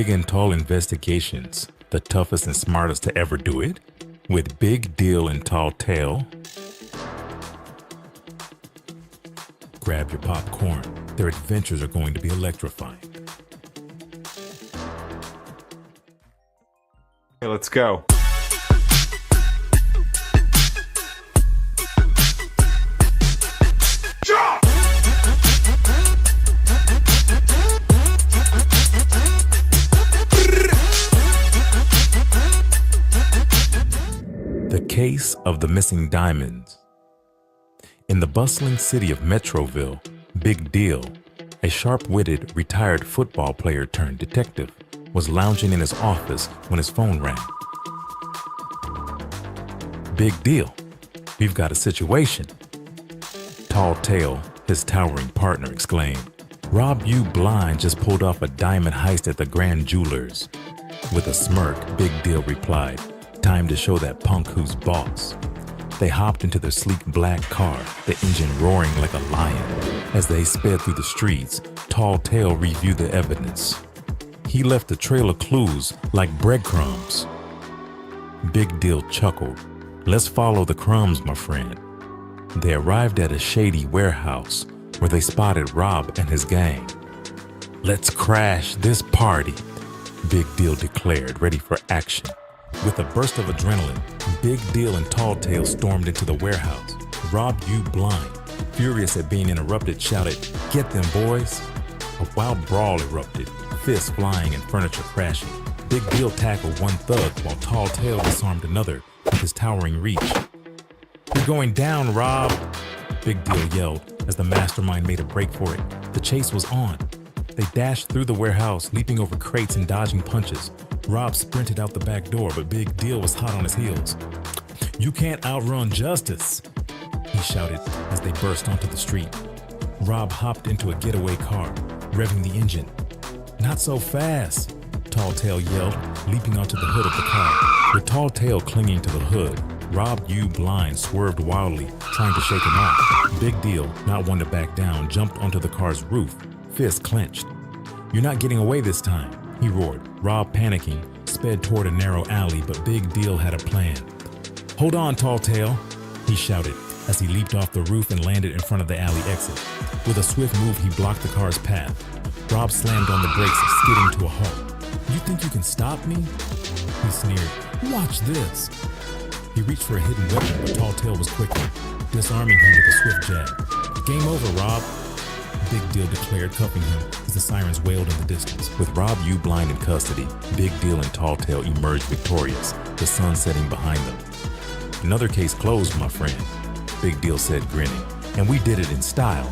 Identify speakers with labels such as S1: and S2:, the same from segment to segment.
S1: Big and Tall Investigations, the toughest and smartest to ever do it, with Big Deal and Tall Tale. Grab your popcorn. Their adventures are going to be electrifying.
S2: Okay, let's go.
S1: The Case of the Missing Diamonds. In the bustling city of Metroville, Big Deal, a sharp-witted, retired football player turned detective, was lounging in his office when his phone rang. Big Deal, we've got a situation. Tall Tale, his towering partner, exclaimed. Rob You Blind just pulled off a diamond heist at the Grand Jewelers. With a smirk, Big Deal replied, time to show that punk who's boss. They hopped into their sleek black car, the engine roaring like a lion. As they sped through the streets, Tall Tale reviewed the evidence. He left a trail of clues like breadcrumbs. Big Deal chuckled. Let's follow the crumbs, my friend. They arrived at a shady warehouse where they spotted Rob and his gang. Let's crash this party, Big Deal declared, ready for action. With a burst of adrenaline, Big Deal and Tall Tale stormed into the warehouse. Rob You Blind, furious at being interrupted, shouted, "Get them, boys!" A wild brawl erupted, fists flying and furniture crashing. Big Deal tackled one thug while Tall Tale disarmed another with his towering reach. "You're going down, Rob!" Big Deal yelled as the mastermind made a break for it. The chase was on. They dashed through the warehouse, leaping over crates and dodging punches. Rob sprinted out the back door, but Big Deal was hot on his heels. "You can't outrun justice," he shouted as they burst onto the street. Rob hopped into a getaway car, revving the engine. "Not so fast," Tall Tale yelled, leaping onto the hood of the car. With Tall Tale clinging to the hood, Rob You Blind swerved wildly, trying to shake him off. Big Deal, not one to back down, jumped onto the car's roof, fists clenched. "You're not getting away this time," he roared. Rob, panicking, sped toward a narrow alley, but Big Deal had a plan. "Hold on, Tall Tale," he shouted as he leaped off the roof and landed in front of the alley exit. With a swift move, he blocked the car's path. Rob slammed on the brakes, skidding to a halt. "You think you can stop me?" he sneered. "Watch this." He reached for a hidden weapon, but Tall Tale was quicker, disarming him with a swift jab. "Game over, Rob," Big Deal declared, cuffing him as the sirens wailed in the distance. With Rob You Blind in custody, Big Deal and Tall Tale emerged victorious, the sun setting behind them. "Another case closed, my friend," Big Deal said, grinning. "And we did it in style."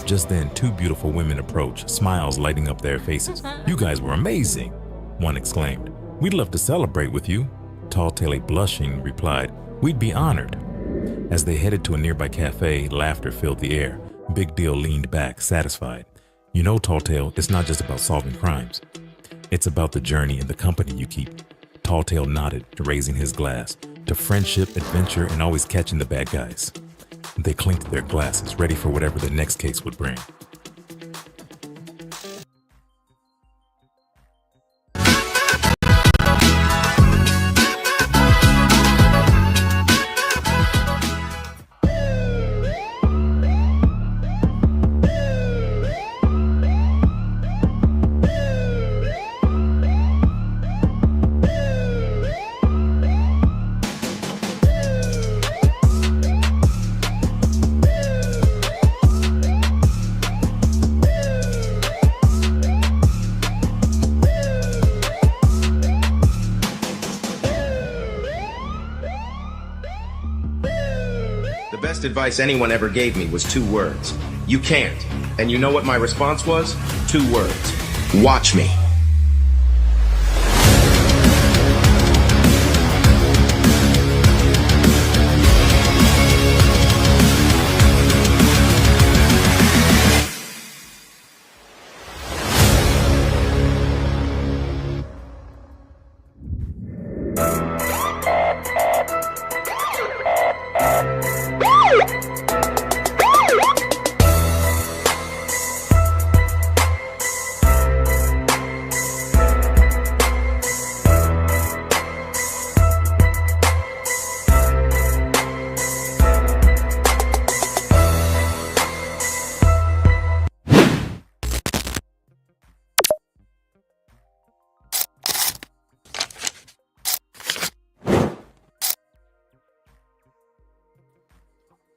S1: Just then, two beautiful women approached, smiles lighting up their faces. "You guys were amazing," one exclaimed. "We'd love to celebrate with you." Tall Tale, blushing, replied, "We'd be honored." As they headed to a nearby cafe, laughter filled the air. Big Deal leaned back, satisfied. "You know, Tall Tale, it's not just about solving crimes. It's about the journey and the company you keep." Tall Tale nodded, raising his glass, to friendship, adventure, and always catching the bad guys. They clinked their glasses, ready for whatever the next case would bring.
S3: The best advice anyone ever gave me was 2 words. You can't. And you know what my response was? 2 words. Watch me.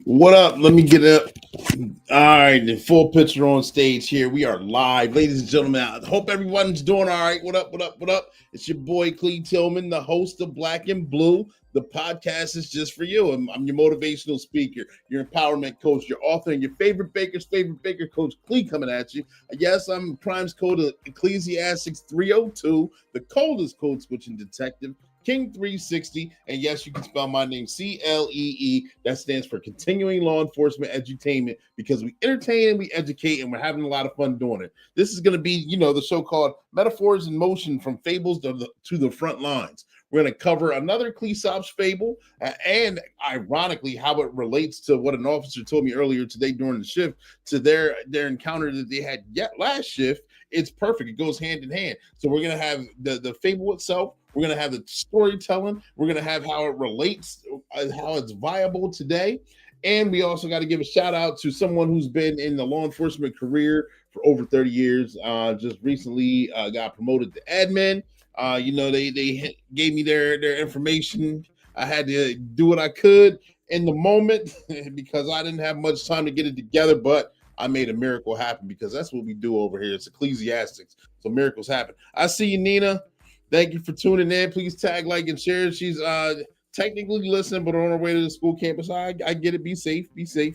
S2: What up? Let me get up. All right, the full picture on stage here. We are live, ladies and gentlemen. I hope everyone's doing all right. What up? What up? What up? It's your boy Clee Tillman, the host of Black and Blue. The podcast is just for you. I'm your motivational speaker, your empowerment coach, your author, and your favorite baker's favorite baker, Coach Clee, coming at you. Yes, I'm Crimes Code of Ecclesiastics 302, the coldest code switching detective, King 360, and yes, you can spell my name CLEE. That stands for Continuing Law Enforcement Edutainment, because we entertain and we educate, and we're having a lot of fun doing it. This is going to be, the so-called Metaphors in Motion from Fables to the Frontlines. We're going to cover another Cleasops fable, and ironically, how it relates to what an officer told me earlier today during the shift, to their encounter that they had last shift. It's perfect. It goes hand in hand. So we're going to have the fable itself. We're going to have the storytelling. We're going to have how it relates, how it's viable today. And we also got to give a shout out to someone who's been in the law enforcement career for over 30 years. Just recently got promoted to admin. They gave me their information. I had to do what I could in the moment because I didn't have much time to get it together, but I made a miracle happen, because that's what we do over here. It's Ecclesiastics. So miracles happen. I see you, Nina. Thank you for tuning in. Please tag, like, and share. She's technically listening, but on her way to the school campus. I get it. Be safe.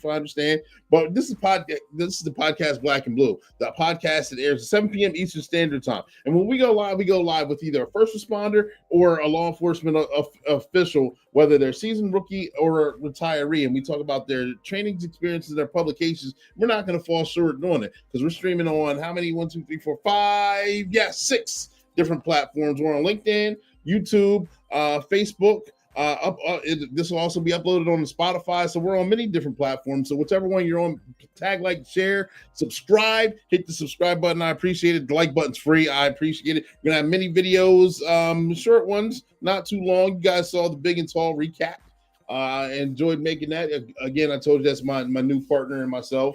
S2: I understand. But this is the podcast Black and Blue, the podcast that airs at 7 p.m. Eastern Standard Time. And when we go live with either a first responder or a law enforcement official, whether they're seasoned rookie or a retiree, and we talk about their trainings, experiences, their publications. We're not going to fall short doing it, because we're streaming on how many? 1, 2, 3, 4, 5. Yes, 6 different platforms. We're on LinkedIn, YouTube, Facebook. This will also be uploaded on the Spotify. So we're on many different platforms. So whichever one you're on, tag, like, share, subscribe, hit the subscribe button. I appreciate it. The like button's free. I appreciate it. We're gonna have many videos, short ones, not too long. You guys saw the big and tall recap. Enjoyed making that. Again, I told you that's my new partner and myself.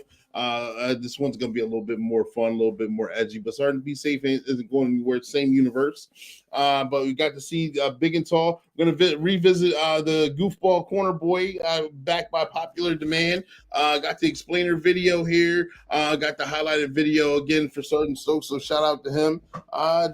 S2: This one's going to be a little bit more fun, a little bit more edgy, but starting to be safe isn't going anywhere. Same universe. But we got to see big and tall. We're going to revisit the goofball corner boy, back by popular demand. Got the explainer video here. Got the highlighted video again for Sergeant Stokes. So shout out to him.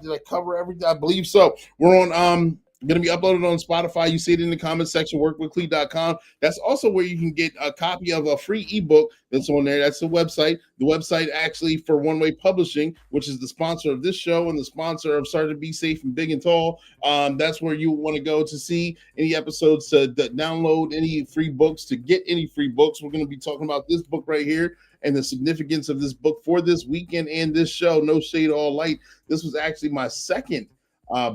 S2: Did I cover everything? I believe so. We're on going to be uploaded on Spotify. You see it in the comment section, workwithclee.com. That's also where you can get a copy of a free ebook that's on there. That's the website. The website actually for One Way Publishing, which is the sponsor of this show and the sponsor of Sergeant Be Safe and Big and Tall. That's where you want to go to see any episodes, to download any free books, to get any free books. We're going to be talking about this book right here and the significance of this book for this weekend and this show. No Shade, All Light. This was actually my second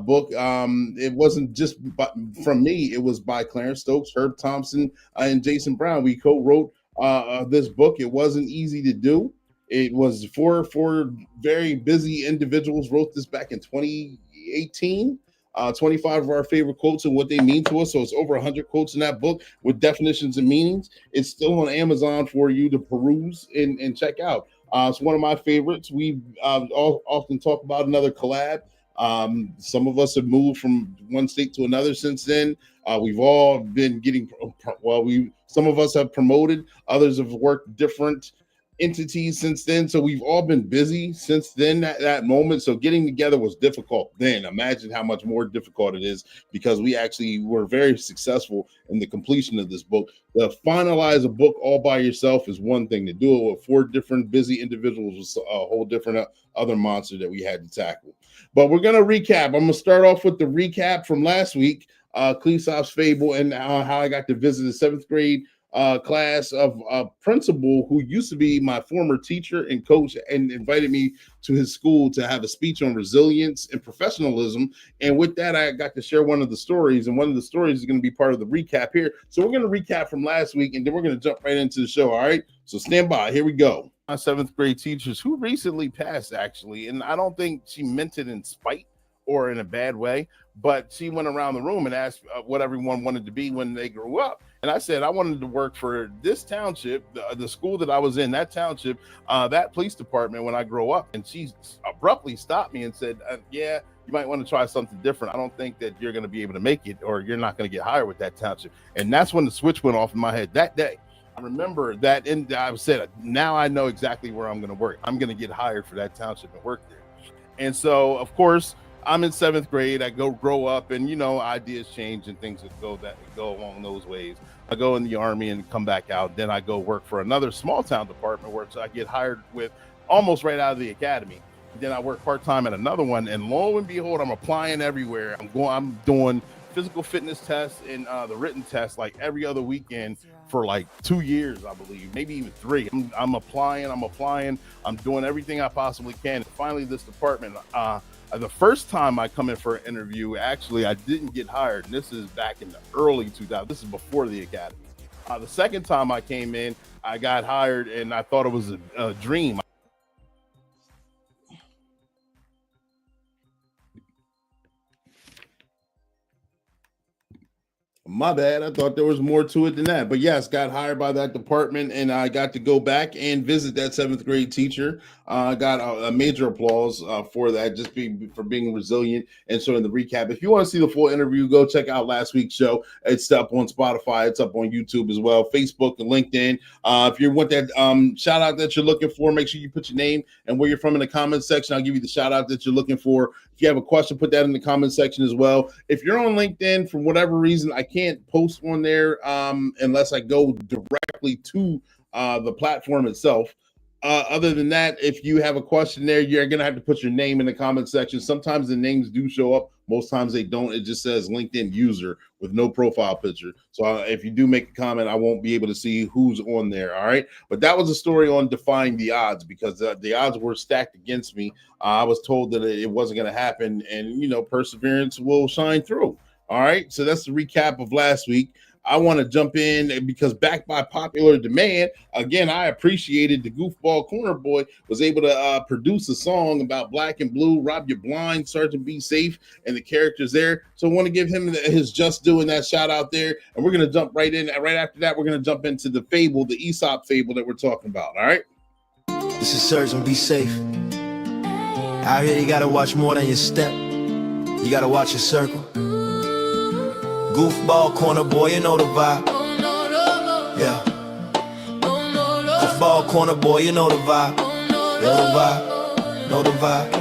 S2: book. It wasn't just from me. It was by Clarence Stokes, Herb Thompson, and Jason Brown. We co-wrote this book. It wasn't easy to do. It was four very busy individuals wrote this back in 2018. 25 of our favorite quotes and what they mean to us. So it's over 100 quotes in that book with definitions and meanings. It's still on Amazon for you to peruse and check out. It's one of my favorites. We often talk about another collab. Some of us have moved from one state to another since then. We've all been getting, some of us have promoted, others have worked different entities since then. So we've all been busy since then, that moment. So getting together was difficult then. Imagine how much more difficult it is, because we actually were very successful in the completion of this book. To finalize a book all by yourself is one thing. To do it with 4 different busy individuals was a whole different other monster that we had to tackle. But we're going to recap. I'm going to start off with the recap from last week, Cleasops Fable, and how I got to visit the 7th grade class of a principal who used to be my former teacher and coach, and invited me to his school to have a speech on resilience and professionalism. And with that, I got to share one of the stories, and one of the stories is going to be part of the recap here. So we're going to recap from last week, and then we're going to jump right into the show. All right, so stand by. Here we go. My 7th grade teachers, who recently passed, actually, and I don't think she meant it in spite or in a bad way, but she went around the room and asked what everyone wanted to be when they grew up. And I said I wanted to work for this township, the school that I was in, that township, that police department when I grow up. And she abruptly stopped me and said, yeah, you might want to try something different. I don't think that you're going to be able to make it, or you're not going to get hired with that township. And that's when the switch went off in my head that day. I remember that, and I said, now I know exactly where I'm going to work. I'm going to get hired for that township and work there. And so, of course, I'm in 7th grade. I grow up, and ideas change and things that go along those ways. I go in the Army and come back out. Then I go work for another small town department where I get hired with almost right out of the academy. Then I work part-time at another one, and lo and behold, I'm applying everywhere. I'm doing physical fitness tests and the written tests like every other weekend for like 2 years, I believe, maybe even 3. I'm applying. I'm doing everything I possibly can. And finally, this department, the first time I come in for an interview, actually, I didn't get hired. And this is back in the early 2000s. This is before the academy. The second time I came in, I got hired, and I thought it was a dream. My bad. I thought there was more to it than that. But yes, got hired by that department, and I got to go back and visit that 7th grade teacher. I got a major applause for that, for being resilient. And so in the recap, if you want to see the full interview, go check out last week's show. It's up on Spotify. It's up on YouTube as well, Facebook and LinkedIn. If you want that shout out that you're looking for, make sure you put your name and where you're from in the comments section. I'll give you the shout out that you're looking for. If you have a question, put that in the comment section as well. If you're on LinkedIn, for whatever reason, I can't post on there unless I go directly to the platform itself. Other than that, if you have a question there, you're going to have to put your name in the comment section. Sometimes the names do show up. Most times they don't. It just says LinkedIn user with no profile picture. So if you do make a comment, I won't be able to see who's on there. All right. But that was a story on defying the odds, because the odds were stacked against me. I was told that it wasn't going to happen, and, perseverance will shine through. All right. So that's the recap of last week. I want to jump in because, backed by popular demand, again, I appreciated the goofball corner boy was able to produce a song about black and blue, rob you blind, Sergeant Be Safe, and the characters there. So I want to give him his just due in that shout out there. And we're going to jump right in. Right after that, we're going to jump into the fable, the Aesop fable that we're talking about. All right.
S4: This is Sergeant Be Safe. Out here, you got to watch more than your step. You got to watch your circle. Goofball corner boy, you know the vibe. Yeah. Goofball corner boy, you know the vibe. Know the vibe.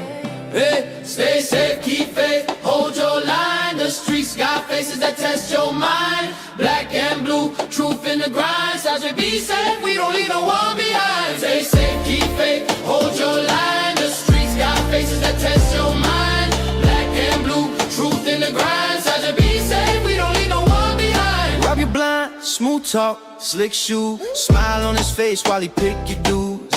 S5: Hey, stay safe, keep faith, hold your line. The streets got faces that test your mind. Black and blue, truth in the grind. Sergeant Be Safe, we don't leave no one behind. Stay safe, keep faith, hold your line. The streets got faces that test your mind. Black and blue, truth in the grind. Sergeant Be Safe, we don't leave no one behind.
S4: Rob you blind, smooth talk, slick shoe. Smile on his face while he pick your dudes.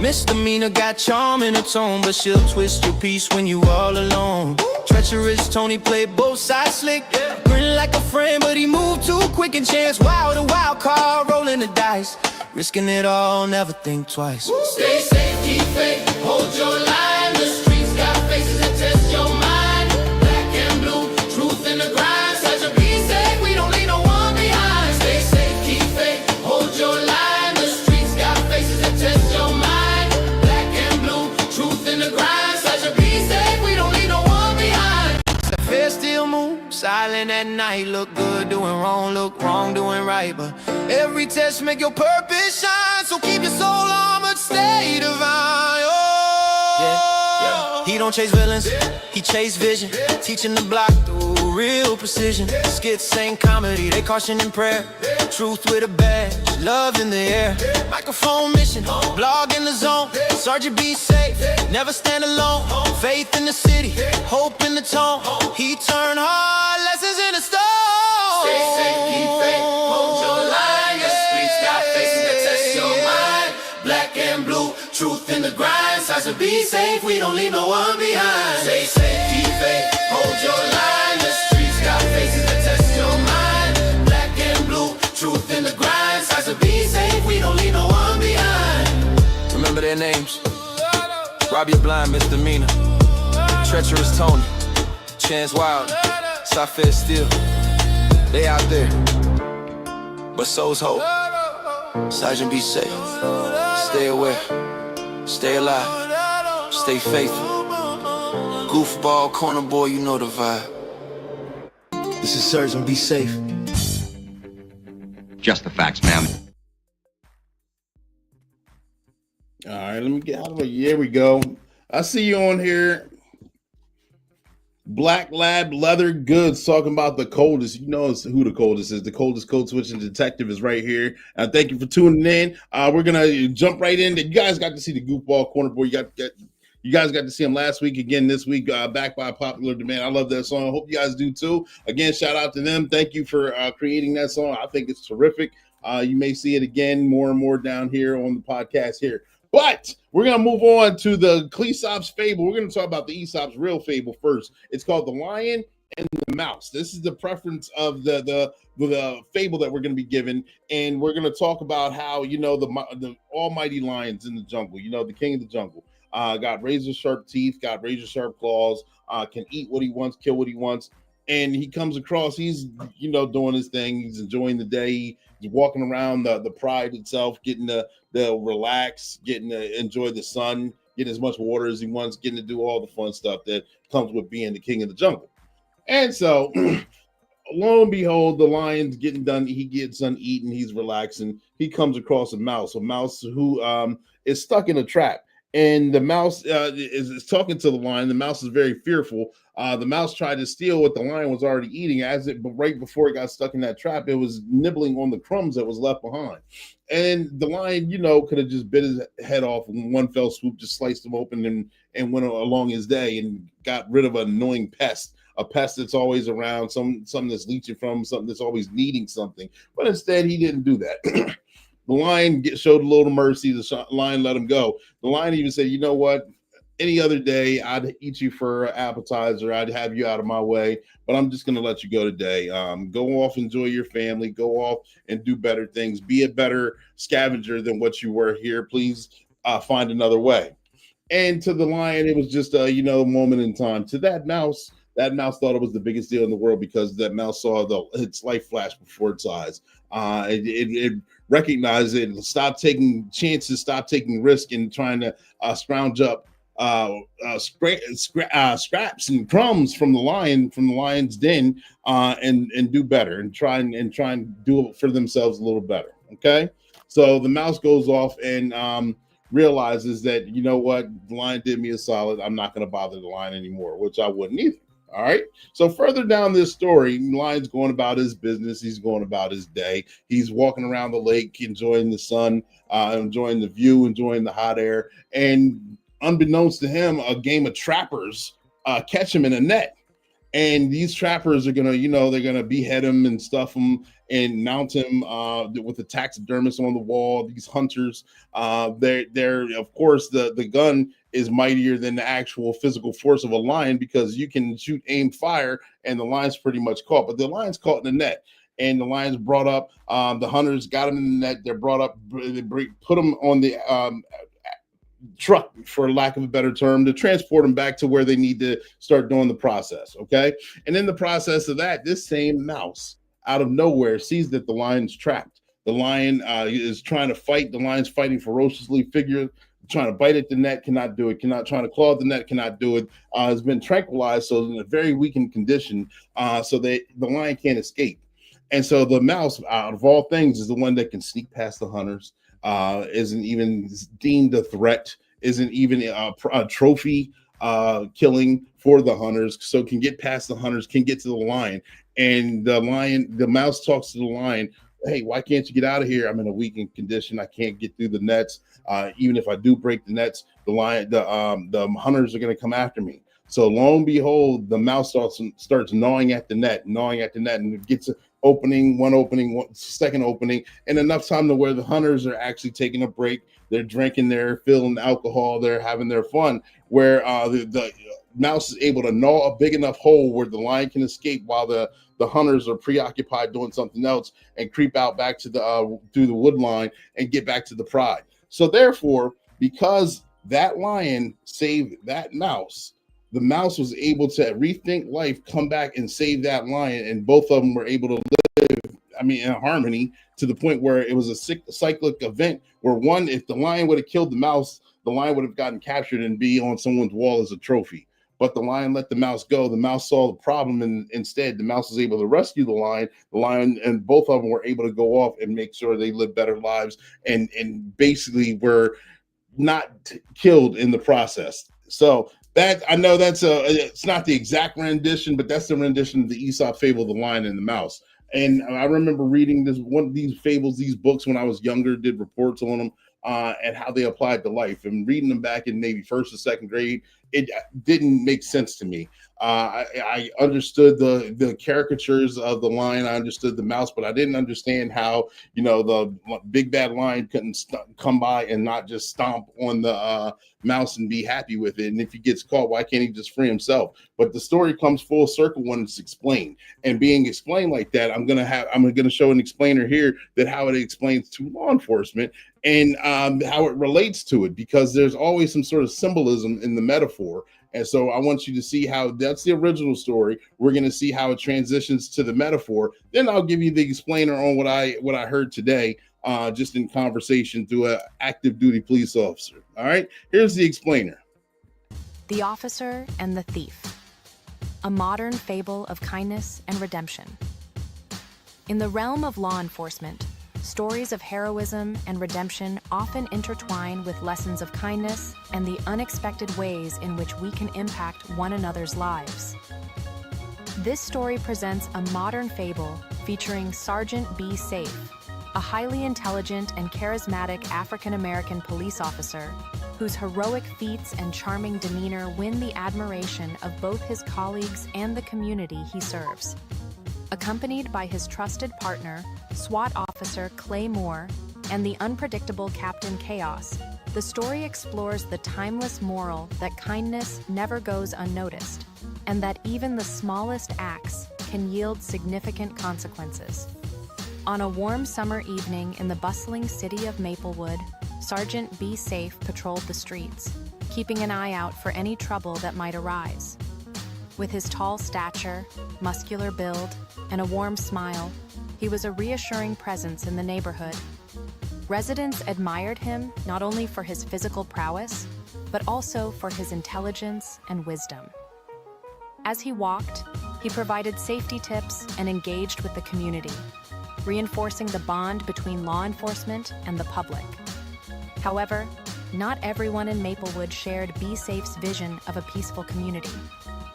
S4: Misdemeanor got charm in her tone, but she'll twist your piece when you all alone. Treacherous Tony played both sides slick. Grin like a friend, but he moved too quick. And chance wild, a wild card, rolling the dice. Risking it all, never think twice.
S5: Stay safe, keep faith, hold your line. The streets got faces that test your mind. Black and blue, truth in the grind. Sergeant Be Safe, we don't leave no one behind. Stay safe, keep faith, hold your line. The streets got faces that test your mind. Black and blue, truth in the grind. Sergeant Be Safe, we don't leave no one behind.
S4: The fair still moves, silent at night. Look good doing wrong, look wrong doing right. But every test make your purpose shine. So keep your soul armored, stay divine. Oh, yeah. He don't chase villains, he chase vision. Teaching the block through real precision. Skits ain't comedy, they caution in prayer. Truth with a badge, love in the air. Microphone mission, blog in the zone. Sergeant Be Safe, never stand alone. Faith in the city, hope in the tone. He turned hard lessons into stone.
S5: Stay safe, keep faith, hold your line. Your streets got faces that test your mind. Black and blue, truth in the grind. Sergeant Be Safe, we don't leave no one behind. Stay safe, keep faith, hold your line. The streets got faces that test your mind. Black and blue, truth in the grind. Sergeant Be Safe, we don't leave no one behind.
S4: Remember their names. Rob you blind, misdemeanor. Treacherous Tony, Chance Wild, Safed Steel. They out there, but so's hope. Sergeant Be Safe. Stay aware, stay alive, stay faithful. Goofball corner boy, you know the vibe. This is Sergeant Be Safe.
S6: Just the facts, ma'am.
S2: All right, let me get out of the way. Here we go. I see you on here. Black Lab Leather Goods talking about the coldest. You know who the coldest is. The coldest code switching detective is right here. Thank you for tuning in. We're gonna jump right in. You guys got to see the goofball corner boy. You guys got to see him last week. Again this week, back by popular demand. I love that song. I hope you guys do too. Again, shout out to them. Thank you for creating that song. I think it's terrific. You may see it again more and more down here on the podcast here. But we're going to move on to the Cleasops fable. We're going to talk about the Aesop's real fable first. It's called The Lion and the Mouse. This is the preference of the fable that we're going to be given. And we're going to talk about how, the almighty lions in the jungle, the king of the jungle, got razor sharp teeth, got razor sharp claws, can eat what he wants, kill what he wants. And he comes across, he's, doing his thing. He's enjoying the day. He's walking around the pride itself, getting to relax, getting to enjoy the sun, getting as much water as he wants, getting to do all the fun stuff that comes with being the king of the jungle. And so, lo and behold, the lion's getting done. He gets done eating. He's relaxing. He comes across a mouse who is stuck in a trap. And the mouse is talking to the lion. The mouse is very fearful. The mouse tried to steal what the lion was already eating. But right before it got stuck in that trap, it was nibbling on the crumbs that was left behind. And the lion, could have just bit his head off in one fell swoop, just sliced him open and went along his day and got rid of an annoying pest. A pest that's always around, something that's leeching from, something that's always needing something. But instead, he didn't do that. The lion showed a little mercy. The lion let him go. The lion even said, you know what? Any other day, I'd eat you for an appetizer. I'd have you out of my way, but I'm just going to let you go today. Go off, enjoy your family. Go off and do better things. Be a better scavenger than what you were here. Please find another way. And to the lion, it was just a, moment in time. To that mouse thought it was the biggest deal in the world because that mouse saw its life flash before its eyes. It recognized it, stop taking chances, stop taking risk, and trying to scrounge up scraps and crumbs from the lion's den, and do better and try and do it for themselves a little better. Okay, so the mouse goes off and realizes that, you know what, the lion did me a solid. I'm not going to bother the lion anymore, which I wouldn't either. All right. So further down this story, Lion's going about his business. He's going about his day. He's walking around the lake, enjoying the sun, enjoying the view, enjoying the hot air. And unbeknownst to him, a game of trappers catch him in a net. And these trappers are going to, they're going to behead him and stuff him and mount him with a taxidermist on the wall. These hunters, they're of course, the gun is mightier than the actual physical force of a lion because you can shoot, aim, fire, and the lion's pretty much caught. But the lion's caught in the net. And the lion's brought up. The hunters got him in the net. They're brought up. They put him on the truck, for lack of a better term, to transport them back to where they need to start doing the process. Okay. And in the process of that, this same mouse out of nowhere sees that the lion's trapped. The lion is trying to fight. The lion's fighting ferociously, trying to bite at the net, cannot do it, trying to claw at the net, cannot do it, has been tranquilized, so in a very weakened condition, so the lion can't escape. And so the mouse, out of all things, is the one that can sneak past the hunters, isn't even deemed a threat, isn't even a trophy killing for the hunters, so can get past the hunters, can get to the lion. And the mouse talks to the lion, hey, why can't you get out of here? I'm in a weakened condition. I can't get through the nets. Even if I do break the nets, the hunters are going to come after me. So lo and behold, the mouse starts gnawing at the net, and it gets one second opening, and enough time to where the hunters are actually taking a break. They're drinking, they're filling alcohol, they're having their fun, where the mouse is able to gnaw a big enough hole where the lion can escape while the hunters are preoccupied doing something else and creep out back to through the wood line and get back to the pride. So therefore, because that lion saved that mouse, the mouse was able to rethink life, come back and save that lion, and both of them were able to live, in harmony, to the point where it was a cyclic event where one, if the lion would have killed the mouse, the lion would have gotten captured and be on someone's wall as a trophy. But the lion let the mouse go. The mouse saw the problem, and instead the mouse was able to rescue the lion. The lion and both of them were able to go off and make sure they live better lives, and basically were not killed in the process. So that I know it's not the exact rendition, but that's the rendition of the Aesop fable, The Lion and the Mouse. And I remember reading one of these fables, these books when I was younger, did reports on them and how they applied to life. And reading them back in maybe first or second grade, it didn't make sense to me. I understood the caricatures of the lion. I understood the mouse, but I didn't understand how, the big bad lion couldn't come by and not just stomp on the mouse and be happy with it. And if he gets caught, why can't he just free himself? But the story comes full circle when it's explained, and being explained like that, I'm gonna show an explainer here that how it explains to law enforcement and how it relates to it, because there's always some sort of symbolism in the metaphor. And so I want you to see how that's the original story. We're going to see how it transitions to the metaphor. Then I'll give you the explainer on what I heard today, just in conversation through an active duty police officer. All right, here's the explainer.
S6: The Officer and the Thief, a modern fable of kindness and redemption. In the realm of law enforcement, stories of heroism and redemption often intertwine with lessons of kindness and the unexpected ways in which we can impact one another's lives. This story presents a modern fable featuring Sergeant B. Safe, a highly intelligent and charismatic African-American police officer whose heroic feats and charming demeanor win the admiration of both his colleagues and the community he serves. Accompanied by his trusted partner, SWAT officer Clay Moore, and the unpredictable Captain Chaos, the story explores the timeless moral that kindness never goes unnoticed, and that even the smallest acts can yield significant consequences. On a warm summer evening in the bustling city of Maplewood, Sergeant B. Safe patrolled the streets, keeping an eye out for any trouble that might arise. With his tall stature, muscular build, and a warm smile, he was a reassuring presence in the neighborhood. Residents admired him not only for his physical prowess, but also for his intelligence and wisdom. As he walked, he provided safety tips and engaged with the community, reinforcing the bond between law enforcement and the public. However, not everyone in Maplewood shared B. Safe's vision of a peaceful community.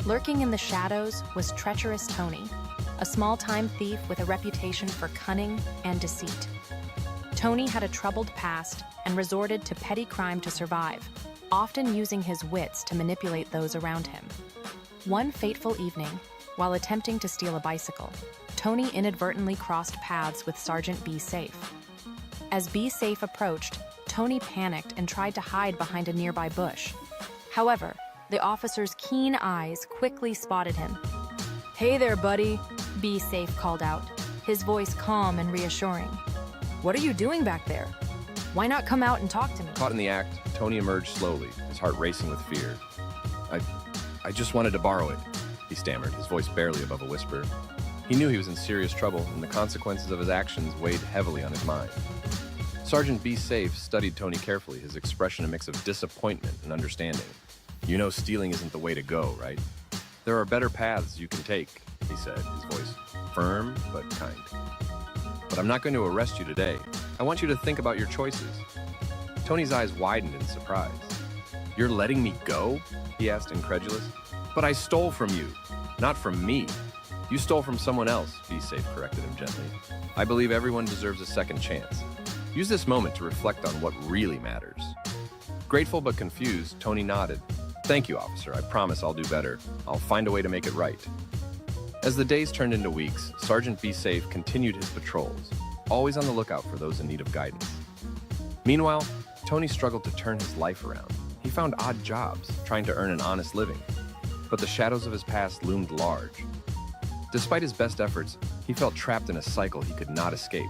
S6: Lurking in the shadows was treacherous Tony, a small-time thief with a reputation for cunning and deceit. Tony had a troubled past and resorted to petty crime to survive, often using his wits to manipulate those around him. One fateful evening, while attempting to steal a bicycle, Tony inadvertently crossed paths with Sergeant B. Safe. As B. Safe approached, Tony panicked and tried to hide behind a nearby bush. However, the officer's keen eyes quickly spotted him. "Hey there, buddy," B. Safe called out, his voice calm and reassuring. "What are you doing back there? Why not come out and talk to me?"
S7: Caught in the act, Tony emerged slowly, his heart racing with fear. I just wanted to borrow it," he stammered, his voice barely above a whisper. He knew he was in serious trouble, and the consequences of his actions weighed heavily on his mind. Sergeant B. Safe studied Tony carefully, his expression a mix of disappointment and understanding. "You know stealing isn't the way to go, right? There are better paths you can take," he said, his voice firm but kind. "But I'm not going to arrest you today. I want you to think about your choices." Tony's eyes widened in surprise. "You're letting me go?" he asked, incredulous. "But I stole from you, not from me." "You stole from someone else," B. Safe corrected him gently. "I believe everyone deserves a second chance. Use this moment to reflect on what really matters." Grateful but confused, Tony nodded. "Thank you, officer. I promise I'll do better. I'll find a way to make it right." As the days turned into weeks, Sergeant B. Safe continued his patrols, always on the lookout for those in need of guidance. Meanwhile, Tony struggled to turn his life around. He found odd jobs, trying to earn an honest living, but the shadows of his past loomed large. Despite his best efforts, he felt trapped in a cycle he could not escape.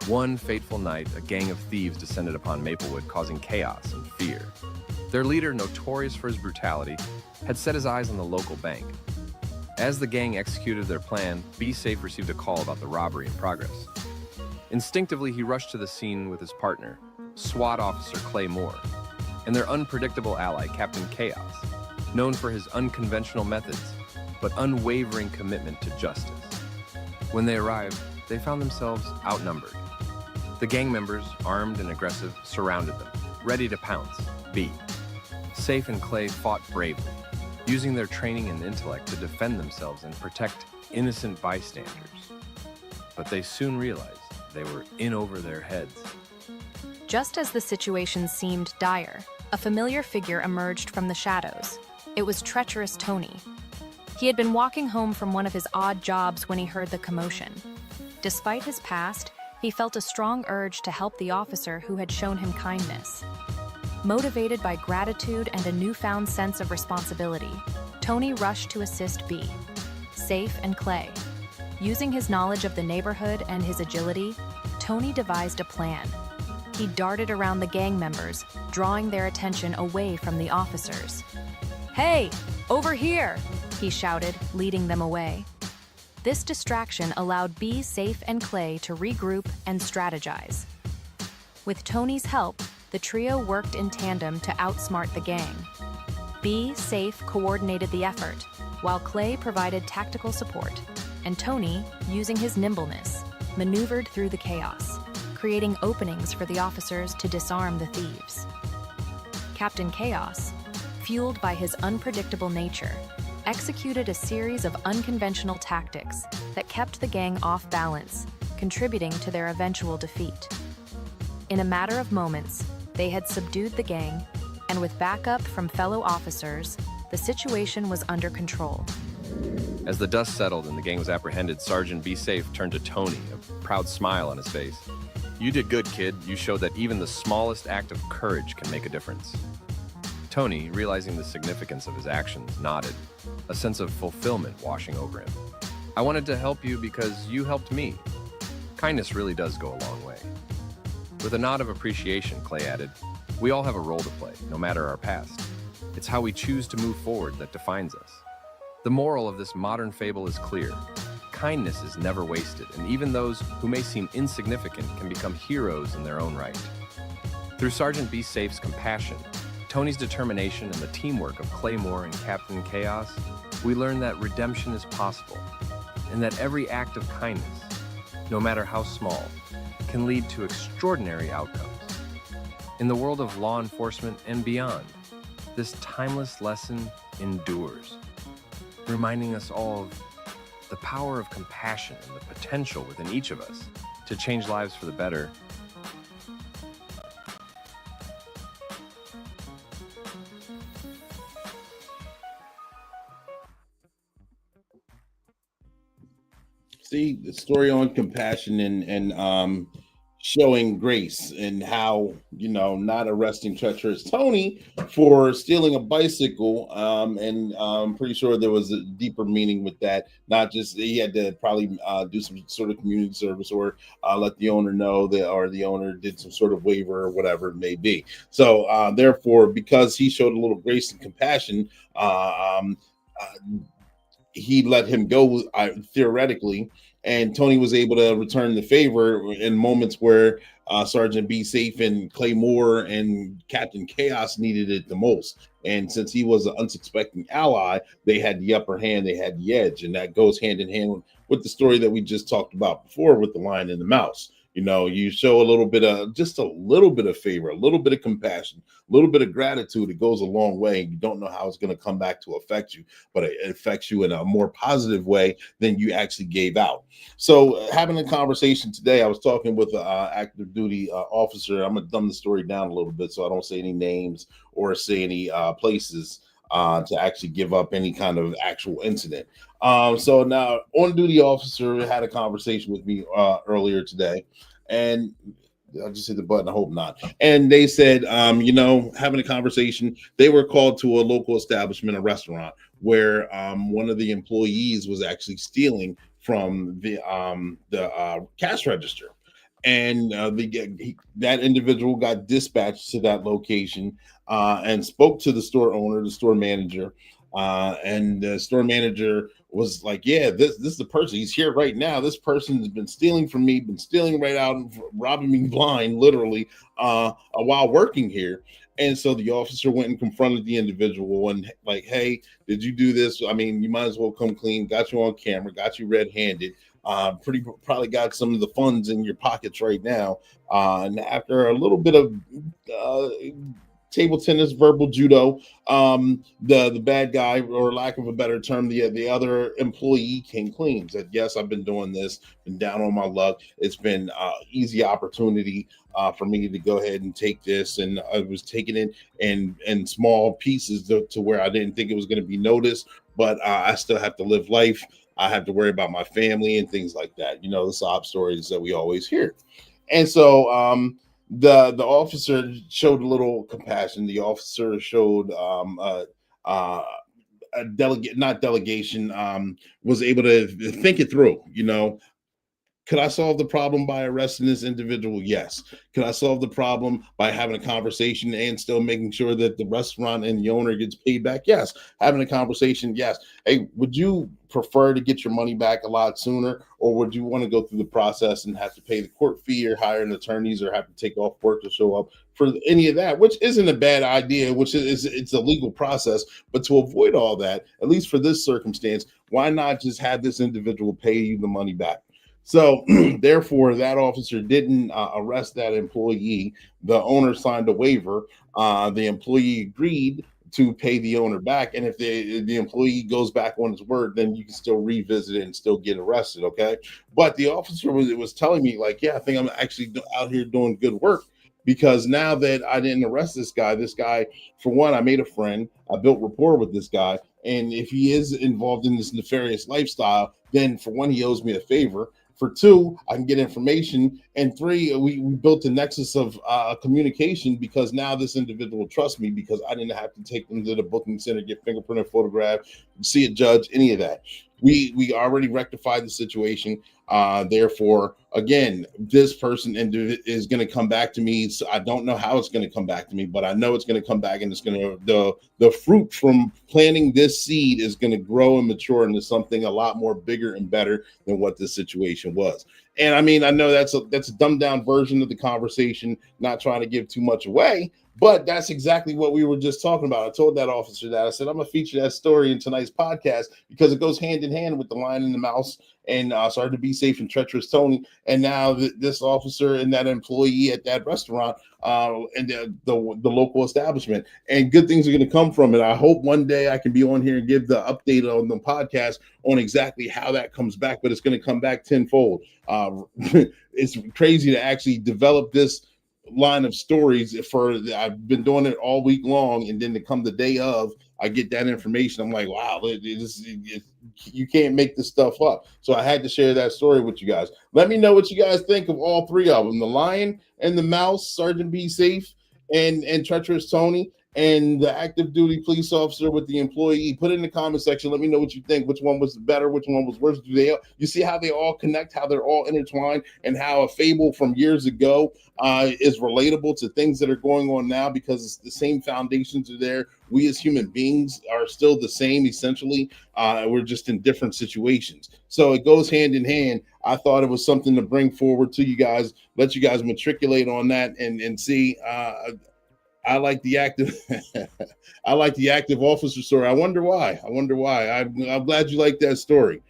S7: One fateful night, a gang of thieves descended upon Maplewood, causing chaos and fear. Their leader, notorious for his brutality, had set his eyes on the local bank. As the gang executed their plan, B. Safe received a call about the robbery in progress. Instinctively, he rushed to the scene with his partner, SWAT officer Clay Moore, and their unpredictable ally, Captain Chaos, known for his unconventional methods, but unwavering commitment to justice. When they arrived, they found themselves outnumbered. The gang members, armed and aggressive, surrounded them, ready to pounce. B. Safe and Clay fought bravely, using their training and intellect to defend themselves and protect innocent bystanders. But they soon realized they were in over their heads.
S6: Just as the situation seemed dire, a familiar figure emerged from the shadows. It was treacherous Tony. He had been walking home from one of his odd jobs when he heard the commotion. Despite his past, he felt a strong urge to help the officer who had shown him kindness. Motivated by gratitude and a newfound sense of responsibility, Tony rushed to assist B, Safe, and Clay. Using his knowledge of the neighborhood and his agility, Tony devised a plan. He darted around the gang members, drawing their attention away from the officers. "Hey, over here!" he shouted, leading them away. This distraction allowed B, Safe, and Clay to regroup and strategize. With Tony's help, the trio worked in tandem to outsmart the gang. B, Safe, coordinated the effort, while Clay provided tactical support, and Tony, using his nimbleness, maneuvered through the chaos, creating openings for the officers to disarm the thieves. Captain Chaos, fueled by his unpredictable nature, executed a series of unconventional tactics that kept the gang off balance, contributing to their eventual defeat. In a matter of moments, they had subdued the gang, and with backup from fellow officers, the situation was under control.
S7: As the dust settled and the gang was apprehended, Sergeant B. Safe turned to Tony, a proud smile on his face. "You did good, kid. You showed that even the smallest act of courage can make a difference." Tony, realizing the significance of his actions, nodded, a sense of fulfillment washing over him. "I wanted to help you because you helped me. Kindness really does go a long way." With a nod of appreciation, Clay added, "We all have a role to play, no matter our past. It's how we choose to move forward that defines us." The moral of this modern fable is clear. Kindness is never wasted, and even those who may seem insignificant can become heroes in their own right. Through Sergeant B. Safe's compassion, Tony's determination, and the teamwork of Claymore and Captain Chaos, we learn that redemption is possible, and that every act of kindness, no matter how small, can lead to extraordinary outcomes. In the world of law enforcement and beyond, this timeless lesson endures, reminding us all of the power of compassion and the potential within each of us to change lives for the better.
S2: See the story on compassion and showing grace, and how, not arresting treacherous Tony for stealing a bicycle. And I'm pretty sure there was a deeper meaning with that. Not just he had to probably do some sort of community service, or let the owner know that, or the owner did some sort of waiver or whatever it may be. So therefore, because he showed a little grace and compassion, he let him go, theoretically, and Tony was able to return the favor in moments where Sergeant B. Safe and Claymore and Captain Chaos needed it the most. And since he was an unsuspecting ally, they had the upper hand, they had the edge, and that goes hand in hand with the story that we just talked about before with the lion and the mouse. You show just a little bit of favor, a little bit of compassion, a little bit of gratitude. It goes a long way. You don't know how it's going to come back to affect you, but it affects you in a more positive way than you actually gave out. So having a conversation today, I was talking with an active duty officer. I'm going to dumb the story down a little bit so I don't say any names or say any places to actually give up any kind of actual incident. So now, on-duty officer had a conversation with me earlier today, and I just hit the button. I hope not. And they said, having a conversation, they were called to a local establishment, a restaurant, where one of the employees was actually stealing from the cash register. And that individual got dispatched to that location and spoke to the store owner, the store manager. And the store manager was like, "Yeah, this is the person. He's here right now. This person has been stealing from me, been stealing right out, and robbing me blind, literally, while working here." And so the officer went and confronted the individual and like, "Hey, did you do this? I mean, you might as well come clean. Got you on camera, got you red-handed. Probably got some of the funds in your pockets right now. And after a little bit of table tennis, verbal judo, the bad guy, or lack of a better term, the other employee came clean. Said, yes, I've been doing this, been down on my luck. It's been easy opportunity for me to go ahead and take this, and I was taking it in small pieces to where I didn't think it was going to be noticed, but I still have to live life. I have to worry about my family and things like that. You know, the sob stories that we always hear. And so the officer showed a little compassion. The officer showed a delegate, not delegation, was able to think it through. You know, could I solve the problem by arresting this individual? Yes. Could I solve the problem by having a conversation and still making sure that the restaurant and the owner gets paid back? Yes. Having a conversation, yes. Hey, would you prefer to get your money back a lot sooner, or would you want to go through the process and have to pay the court fee or hire an attorneys or have to take off work to show up for any of that, which isn't a bad idea, which is it's a legal process. But to avoid all that, at least for this circumstance, why not just have this individual pay you the money back? So therefore, that officer didn't arrest that employee. The owner signed a waiver. The employee agreed to pay the owner back. And if the employee goes back on his word, then you can still revisit it and still get arrested. Okay. But the officer was telling me, like, yeah, I think I'm actually out here doing good work, because now that I didn't arrest this guy, for one, I made a friend. I built rapport with this guy. And if he is involved in this nefarious lifestyle, then for one, he owes me a favor. For two, I can get information. And three, we built a nexus of communication, because now this individual trusts me, because I didn't have to take them to the booking center, get fingerprinted, photographed, see a judge, any of that. We already rectified the situation. Therefore, again, this person is going to come back to me. So I don't know how it's going to come back to me, but I know it's going to come back, and it's going to the fruit from planting this seed is going to grow and mature into something a lot more bigger and better than what this situation was. And I mean, I know that's a dumbed down version of the conversation, not trying to give too much away, but that's exactly what we were just talking about. I told that officer that. I said, I'm going to feature that story in tonight's podcast, because it goes hand in hand with the Lion and the Mouse and Sorry to Be Safe and Treacherous Tony. And now this officer and that employee at that restaurant and the local establishment. And good things are going to come from it. I hope one day I can be on here and give the update on the podcast on exactly how that comes back, but it's going to come back tenfold. It's crazy to actually develop this line of stories. I've been doing it all week long, and then to come the day of, I get that information. I'm like, wow, you can't make this stuff up. So I had to share that story with you guys. Let me know what you guys think of all three of them: the Lion and the Mouse, Sergeant Be Safe, and Treacherous Tony, and the active duty police officer with the employee. Put it in the comment section. Let me know what you think. Which one was better? Which one was worse? You see how they all connect, how they're all intertwined, and how a fable from years ago is relatable to things that are going on now, because it's the same foundations are there. We as human beings are still the same, essentially. We're just in different situations. So it goes hand in hand. I thought it was something to bring forward to you guys, let you guys matriculate on that and see. I like the active I like the active officer story. I wonder why. I'm glad you like that story.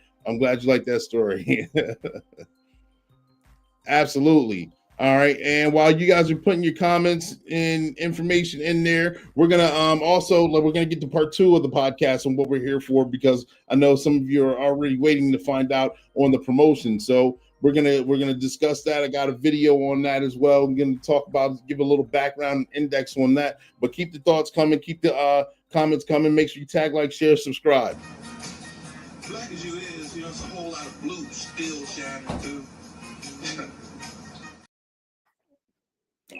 S2: Absolutely. All right. And while you guys are putting your comments and information in there, we're gonna we're gonna get to part 2 of the podcast and what we're here for, because I know some of you are already waiting to find out on the promotion. So we're gonna discuss that. I got a video on that as well. I'm gonna talk about, give a little background index on that. But keep the thoughts coming, keep the comments coming. Make sure you tag, like, share, subscribe.
S8: Black as you is, it's a whole lot of blue still shining through.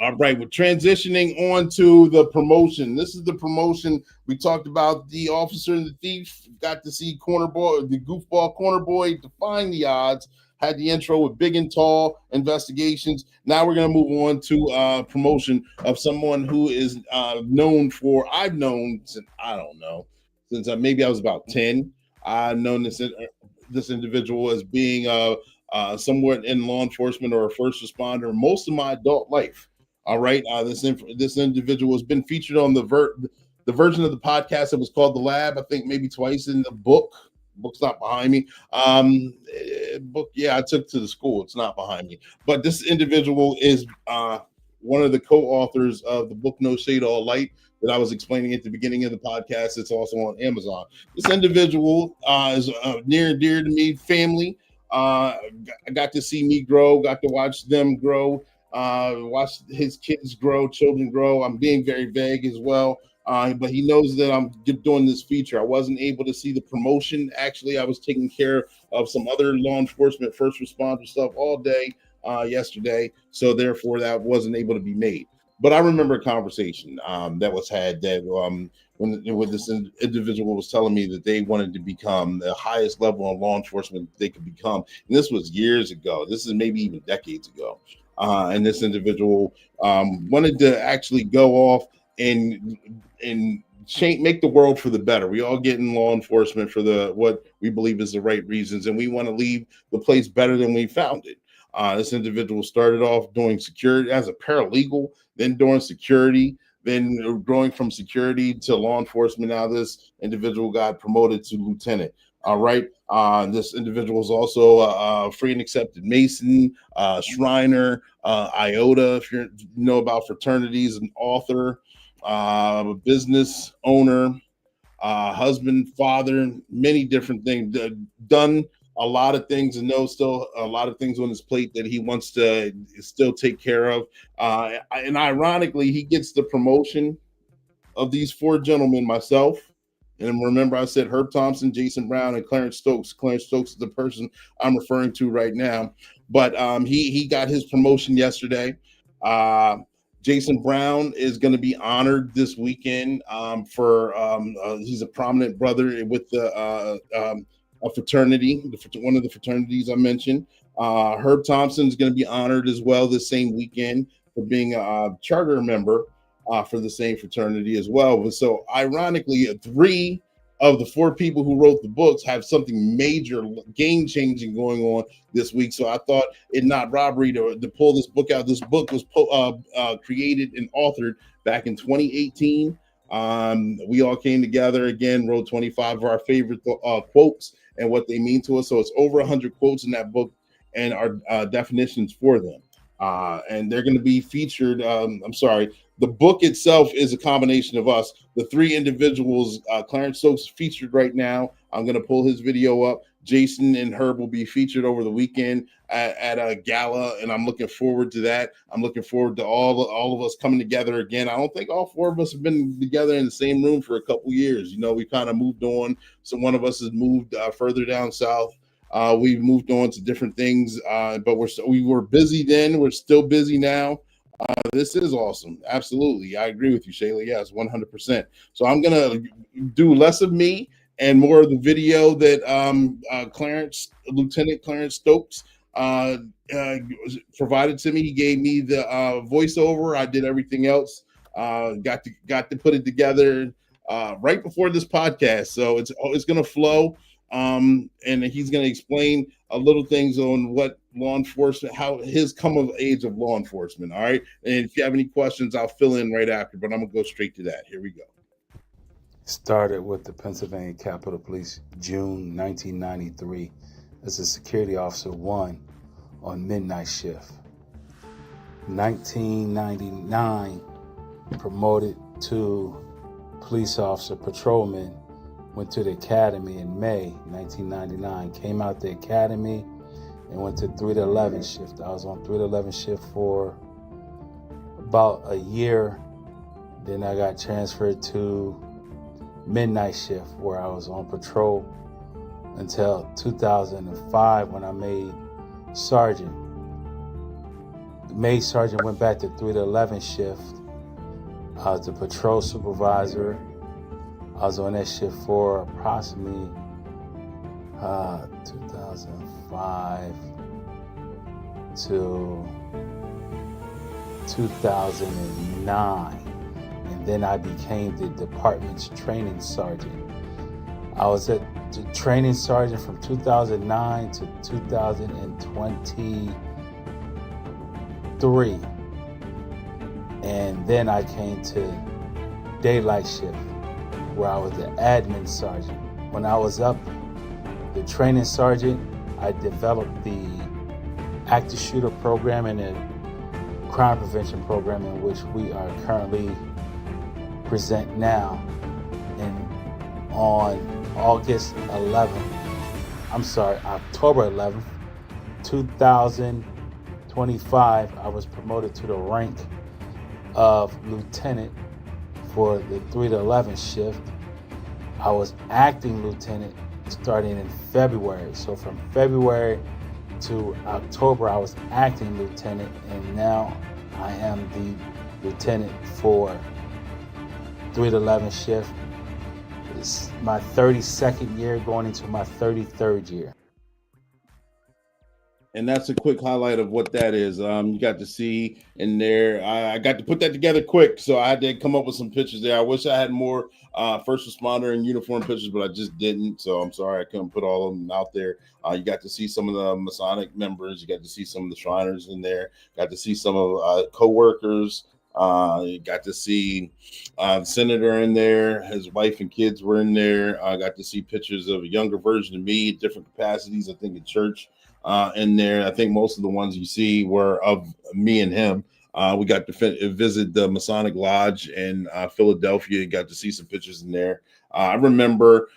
S2: All right, we're transitioning on to the promotion. This is the promotion. We talked about the officer and the thief. Got to see the goofball corner boy defying the odds. Had the intro with Big and Tall investigations. Now we're going to move on to promotion of someone who is I've known since, I don't know, since maybe I was about 10. I've known this individual as being somewhat in law enforcement or a first responder most of my adult life. All right. This individual has been featured on the version of the podcast that was called The Lab, I think maybe twice, in the book Book's not behind me. Book, yeah, I took to the school. It's not behind me. But this individual is one of the co-authors of the book No Shade All Light that I was explaining at the beginning of the podcast. It's also on Amazon. This individual is near and dear to me, family. I got to see me grow, got to watch them grow, watch his kids grow, children grow. I'm being very vague as well. But he knows that I'm doing this feature. I wasn't able to see the promotion. Actually, I was taking care of some other law enforcement, first responder stuff all day yesterday. So therefore, that wasn't able to be made. But I remember a conversation that was had that when this individual was telling me that they wanted to become the highest level of law enforcement they could become. And this was years ago. This is maybe even decades ago. And this individual wanted to actually go off and make the world for the better. We all get in law enforcement for what we believe is the right reasons, and we want to leave the place better than we found it. This individual started off doing security as a paralegal, then doing security, then growing from security to law enforcement. Now this individual got promoted to lieutenant. All right. This individual is also a free and accepted Mason, Shriner, IOTA, if you know about fraternities, an author, business owner, husband, father, many different things, done a lot of things and knows still a lot of things on his plate that he wants to still take care of. And ironically, he gets the promotion of these four gentlemen, myself. And remember, I said Herb Thompson, Jason Brown, and Clarence Stokes. Clarence Stokes is the person I'm referring to right now. But he got his promotion yesterday. Jason Brown is going to be honored this weekend he's a prominent brother with a fraternity, one of the fraternities I mentioned. Herb Thompson is going to be honored as well this same weekend for being a charter member for the same fraternity as well. So ironically, 3 of the 4 people who wrote the books have something major, game-changing going on this week. So I thought it not robbery to pull this book out. This book was created and authored back in 2018. We all came together again, wrote 25 of our favorite quotes and what they mean to us. So it's over 100 quotes in that book and our definitions for them. And they're going to be featured. The book itself is a combination of us. The 3 individuals, Clarence Stokes is featured right now. I'm going to pull his video up. Jason and Herb will be featured over the weekend at a gala, and I'm looking forward to that. I'm looking forward to all of us coming together again. I don't think all 4 of us have been together in the same room for a couple years. You know, we kind of moved on. So one of us has moved further down south. We've moved on to different things, but we were busy then. We're still busy now. This is awesome. Absolutely. I agree with you, Shayla. Yes, 100%. So I'm going to do less of me and more of the video that Lieutenant Clarence Stokes provided to me. He gave me the voiceover. I did everything else. Got to put it together right before this podcast. So it's going to flow. And he's going to explain a little things on what law enforcement, how his come of age of law enforcement. All right. And if you have any questions, I'll fill in right after, but I'm going to go straight to that. Here we go.
S9: Started with the Pennsylvania Capitol Police, June 1993, as a security officer 1 on midnight shift. 1999, promoted to police officer patrolman. Went to the academy in May 1999. Came out the academy and went to 3 to 11 shift. I was on 3 to 11 shift for about a year. Then I got transferred to midnight shift where I was on patrol until 2005 when I made sergeant. Made sergeant, went back to 3 to 11 shift. I was the patrol supervisor. I was on that shift for approximately 2005 to 2009. And then I became the department's training sergeant. I was at the training sergeant from 2009 to 2023. And then I came to daylight shift, where I was the admin sergeant. When I was up the training sergeant. I developed the active shooter program and the crime prevention program, in which we are currently present now. And on October 11th, 2025, I was promoted to the rank of lieutenant for the 3 to 11 shift. I was acting lieutenant starting in February. So from February to October, I was acting lieutenant, and now I am the lieutenant for 3 to 11 shift. It's my 32nd year, going into my 33rd year.
S2: And that's a quick highlight of what that is. You got to see in there. I got to put that together quick, so I had to come up with some pictures there. I wish I had more first responder and uniform pictures, but I just didn't. So I'm sorry I couldn't put all of them out there. You got to see some of the Masonic members. You got to see some of the Shriners in there. Got to see some of co-workers. You got to see the senator in there. His wife and kids were in there. I got to see pictures of a younger version of me, different capacities, I think, in church. In there, I think most of the ones you see were of me and him. We got to visit the Masonic Lodge in Philadelphia. Got to see some pictures in there. I remember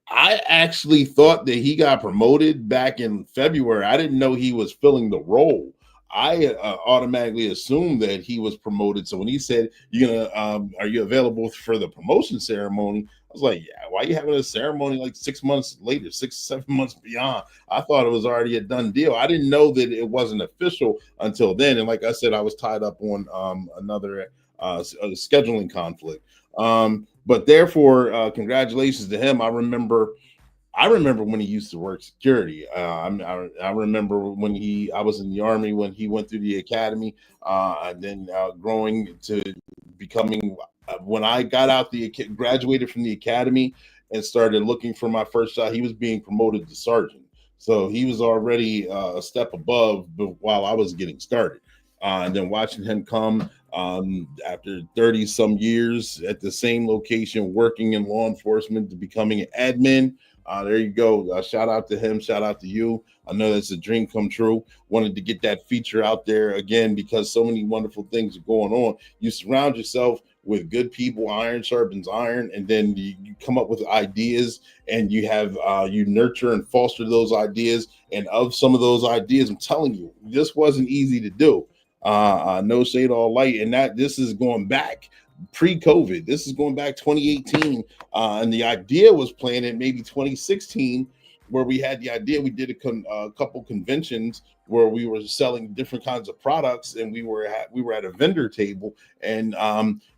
S2: I actually thought that he got promoted back in February. I didn't know he was filling the role. I automatically assumed that he was promoted. So when he said, are you available for the promotion ceremony? I was like, yeah, why are you having a ceremony like 6 months later, 7 months beyond? I thought it was already a done deal. I didn't know that it wasn't official until then. And like I said, I was tied up on another scheduling conflict. But therefore, congratulations to him. I remember when he used to work security. I remember when I was in the Army, when he went through the academy, and then growing to becoming, when I graduated from the academy and started looking for my first job, he was being promoted to sergeant. So he was already a step above while I was getting started. And then watching him come after 30 some years at the same location, working in law enforcement, to becoming an admin. There you go. Shout out to him. Shout out to you. I know that's a dream come true. Wanted to get that feature out there again because so many wonderful things are going on. You surround yourself with good people. Iron sharpens iron, and then you come up with ideas, and you have you nurture and foster those ideas. And of some of those ideas, I'm telling you, this wasn't easy to do. No shade, all light, and that this is going back pre-COVID. This is going back 2018, and the idea was planted maybe 2016, where we had the idea. We did a couple conventions where we were selling different kinds of products, and we were at a vendor table, and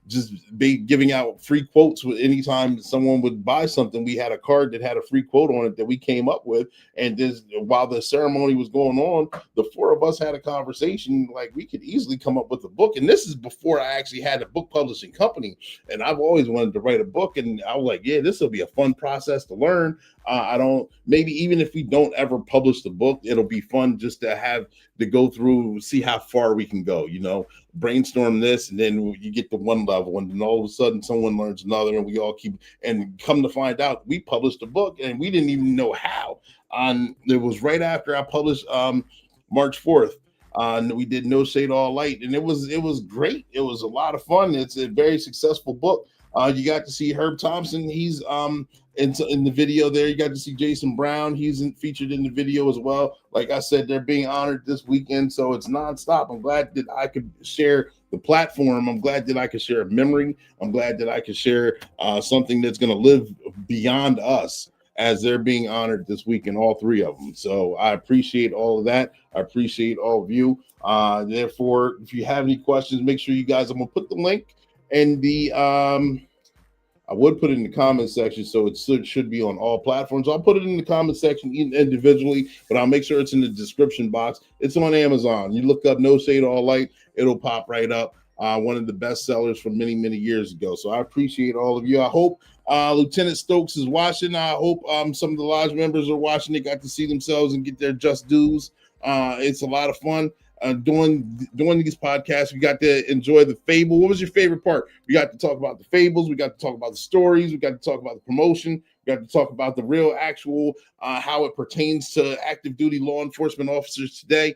S2: just giving out free quotes. Anytime someone would buy something, we had a card that had a free quote on it that we came up with. And this, while the ceremony was going on, the four of us had a conversation like we could easily come up with a book. And this is before I actually had a book publishing company, and I've always wanted to write a book. And I was like, yeah, this will be a fun process to learn. Maybe even if we don't ever publish the book, it'll be fun just to have to go through, see how far we can go, brainstorm this, and then you get to one level, and then all of a sudden someone learns another, and we all keep, and come to find out we published a book and we didn't even know how. It was right after I published March 4th. We did No Shade All Light, and it was great. It was a lot of fun. It's a very successful book. You got to see Herb Thompson. He's in the video there. You got to see Jason Brown. He's featured in the video as well. Like I said, they're being honored this weekend, so it's nonstop. I'm glad that I could share the platform. I'm glad that I could share a memory. I'm glad that I could share something that's going to live beyond us, as they're being honored this weekend, all three of them. So I appreciate all of that. I appreciate all of you. Therefore, if you have any questions, make sure you guys, I'm going to put the link in the, I would put it in the comment section, so it should be on all platforms. I'll put it in the comment section individually, but I'll make sure it's in the description box. It's on Amazon. You look up No Shade All Light, it'll pop right up. One of the best sellers from many, many years ago. So I appreciate all of you. I hope Lieutenant Stokes is watching. I hope some of the lodge members are watching. They got to see themselves and get their just dues. It's a lot of fun. doing these podcasts. We got to enjoy the Fable. What was your favorite part? We got to talk about the Fables. We got to talk about the stories. We got to talk about the promotion. We got to talk about the real, actual, how it pertains to active duty law enforcement officers today.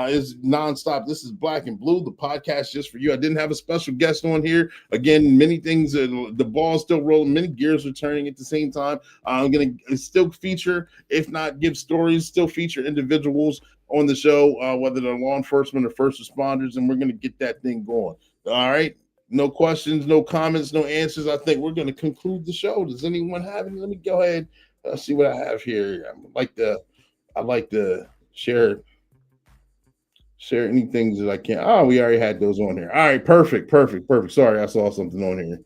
S2: Is nonstop. This is Black and Blue, the podcast just for you. I didn't have a special guest on here. Again, many things, the ball's still rolling, many gears are turning at the same time. I'm going to still feature, if not give stories, still feature individuals on the show, whether they're law enforcement or first responders, and we're going to get that thing going. All right. No questions, no comments, no answers. I think we're going to conclude the show. Does anyone have any? Let me go ahead. See what I have here. I like to share any things that I can. Oh, we already had those on here. All right, perfect. Sorry, I saw something on here.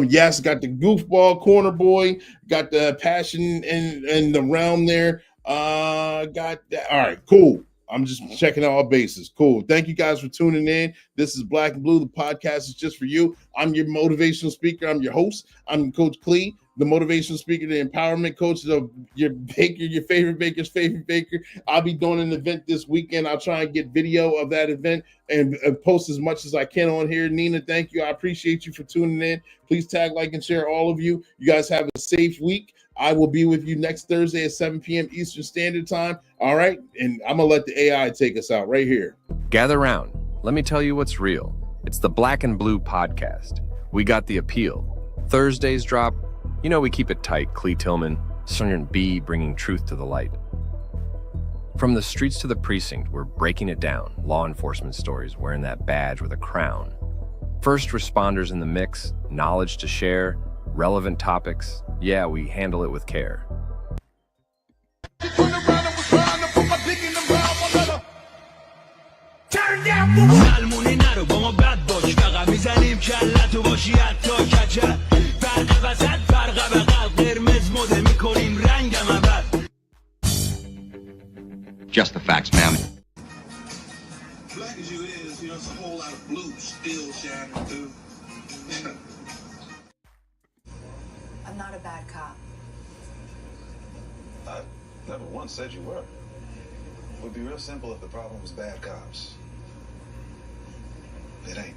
S2: Yes, got the goofball corner boy, got the passion in the realm there. Got that. All right, cool. I'm just checking all bases. Cool. Thank you guys for tuning in. This is Black and Blue. The podcast is just for you. I'm your motivational speaker. I'm your host. I'm Coach Clee, the motivational speaker, the empowerment coach of your baker, your favorite baker's favorite baker. I'll be doing an event this weekend. I'll try and get video of that event and post as much as I can on here. Nina, thank you. I appreciate you for tuning in. Please tag, like, and share, all of you. You guys have a safe week. I will be with you next Thursday at 7 p.m. Eastern Standard Time. All right. And I'm going to let the AI take us out right here.
S7: Gather round. Let me tell you what's real. It's the Black and Blue podcast. We got the appeal. Thursdays drop. You know we keep it tight. Clee Tillman, Sergeant B, bringing truth to the light. From the streets to the precinct, we're breaking it down. Law enforcement stories, wearing that badge with a crown. First responders in the mix, knowledge to share, relevant topics. Yeah, we handle it with care.
S3: Just the facts, ma'am.
S8: Black as you is, it's a whole lot of blue still shining through.
S10: I'm not a bad cop.
S8: I never once said you were. It would be real simple if the problem was bad cops. It ain't.